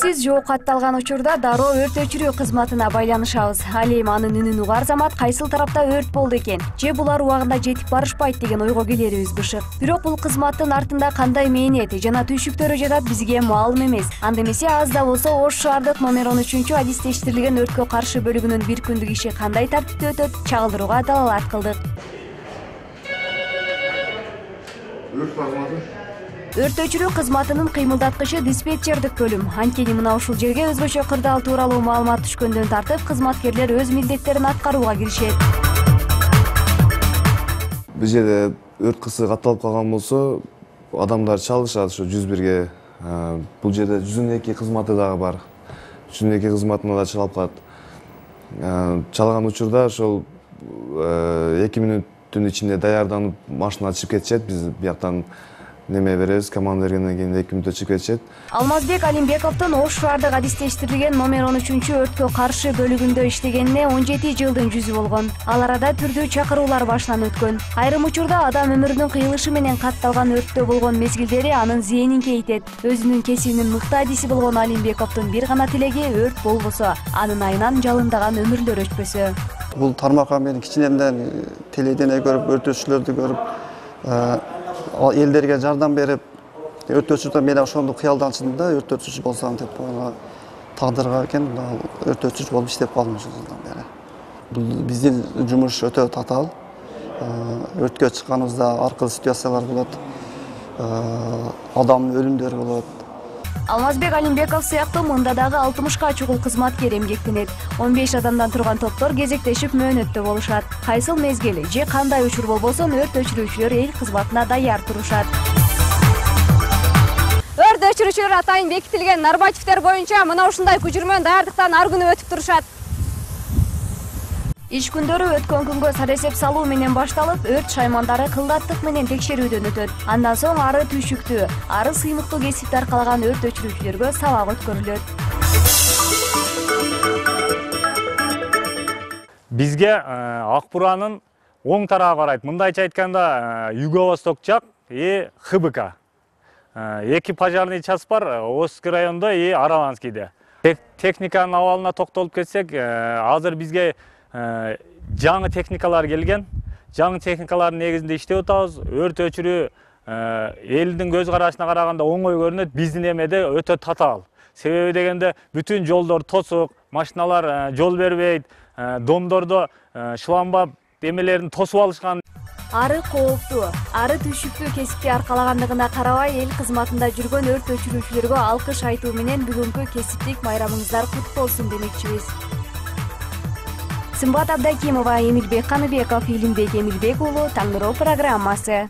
Белгисиз жоо катталган учурда дароо өрт өчүрүү кызматына байланышабыз. Ал эми анын үнүн угар замат кайсыл тарапта өрт болду экен, же булар убагында жетип барышпайт деген ойго келерибиз бышык. Бирок бул кызматтын артында кандай мээнет жана түйшүктөрү жатат бизге маалым эмес. Анда эмесе аз да болсо Ош шаардык номер 13 адистештирилген өрткө каршы бөлүгүнүн бир күндүк иши кандай тартипте өтөт, чагылдырууга далалат кылдык. Өрт өчүрүү кызматынын кыймылдаткычы диспетчердик бөлүм. Анткени мына ушул жерге өзгөчө кырдаал тууралуу маалымат түшкөндөн тартып, кызматкерлер өз милдеттерин аткарууга киришет. Бул жерде өрт кысы катталып калган болсо, адамдар чалышат ушу 101ге. Бул жерде 102 кызматы дагы бар. 102 кызматына да чалып калат. Чалган учурда ошол 2 мүнөттүн ичинде даярданып машина чыгып кетишет. Биз бияктан неме беребиз, команда бергенден кийин 2 мүнөттө чыгып кетишет. Алмазбек Алимбековдун Ош шаардык адистештирилген номер 13 өрткө каршы бөлүгүндө иштегенине 17 жылдын жүзү болгон. Ал арада түрдүү чакыруулар башынан өткөн. Айрым учурда адам өмүрүнүн кыйылышы менен катталган өрттө болгон мезгилдери анын зээнин кейтет. Өзүнүн кесибинин мыкты адиси болгон Алимбековдун бир гана тилеги өрт болбосо, анын айынан жалындаган өмүрлөр өчпөсө. Бул тармакка мен кичинемден телевидение көрүп, өртөөчүлөрдү көрүп, элдерге жардам берип, өртөөчүдө мен ошондо кыялданчыдым да, өртөөчү болсам деп, тагдырга экен, өртөөчү болуп иштеп калдым ошол жылдан бери. Бул биздин жумуш өтө татаал. Өрткө чыкканыбызда ар кыл ситуациялар болот. Адам өлүмдөр болот. Алмазбек Алимбеков сыяктуу мында дагы 60ка чукул кызматкер эмгектенет. 15 адамдан турган топтор кезектешип мөөнөттө болушат. Кайсыл мезгил же кандай учур болбосун өрт өчүрүүчүлөр эл кызматына даяр турушат. Өрт өчүрүүчүлөр атайын бекитилген нормативдер боюнча мына ушундай көчүрмөн даярдыктан ар күнү өтүп турушат. Иш күндөрү өткөн күнгө саресеп салуу менен башталып, өрт шаймандары кылдаттык менен текшерүүдөн өтөт. Андан соң ары түйшүктүү, ары сыймыктуу кесипти аркалаган өрт өчүрүүчүлөргө сабак өткөрүлөт. Бизге Ак Буранын оң тарабы карайт. Мындайча айтканда, юго-восток жак ХБК. Эки пожарный час бар, Осский районунда Араванскийде. Техниканын абалына токтолуп кетсек, азыр бизге жаңы техникалар келген. Жаңы техникалардын негизинде иштеп атабыз. Өрт өчүрүү элдин көз карашына караганда оңой көрүнөт, биздин эмеде өтө татаал. Себеби дегенде бүтүн жолдор тосук, машиналар жол бербейт, домдордо шламбап эмелерин тосуп алышкан. Ары кооптуу, ары түйшүктүү кесипти аркалагандыгына карабай эл кызматында жүргөн өрт өчүрүүчүлөргө алкыш айтуу менен бүгүнкү кесиптик майрамыңыздар кут болсун демекчибиз. Сымбат Абдакимова, Эмилбек Каныбеков, Илимбек Эмилбек уулу, Таңнуроо программасы.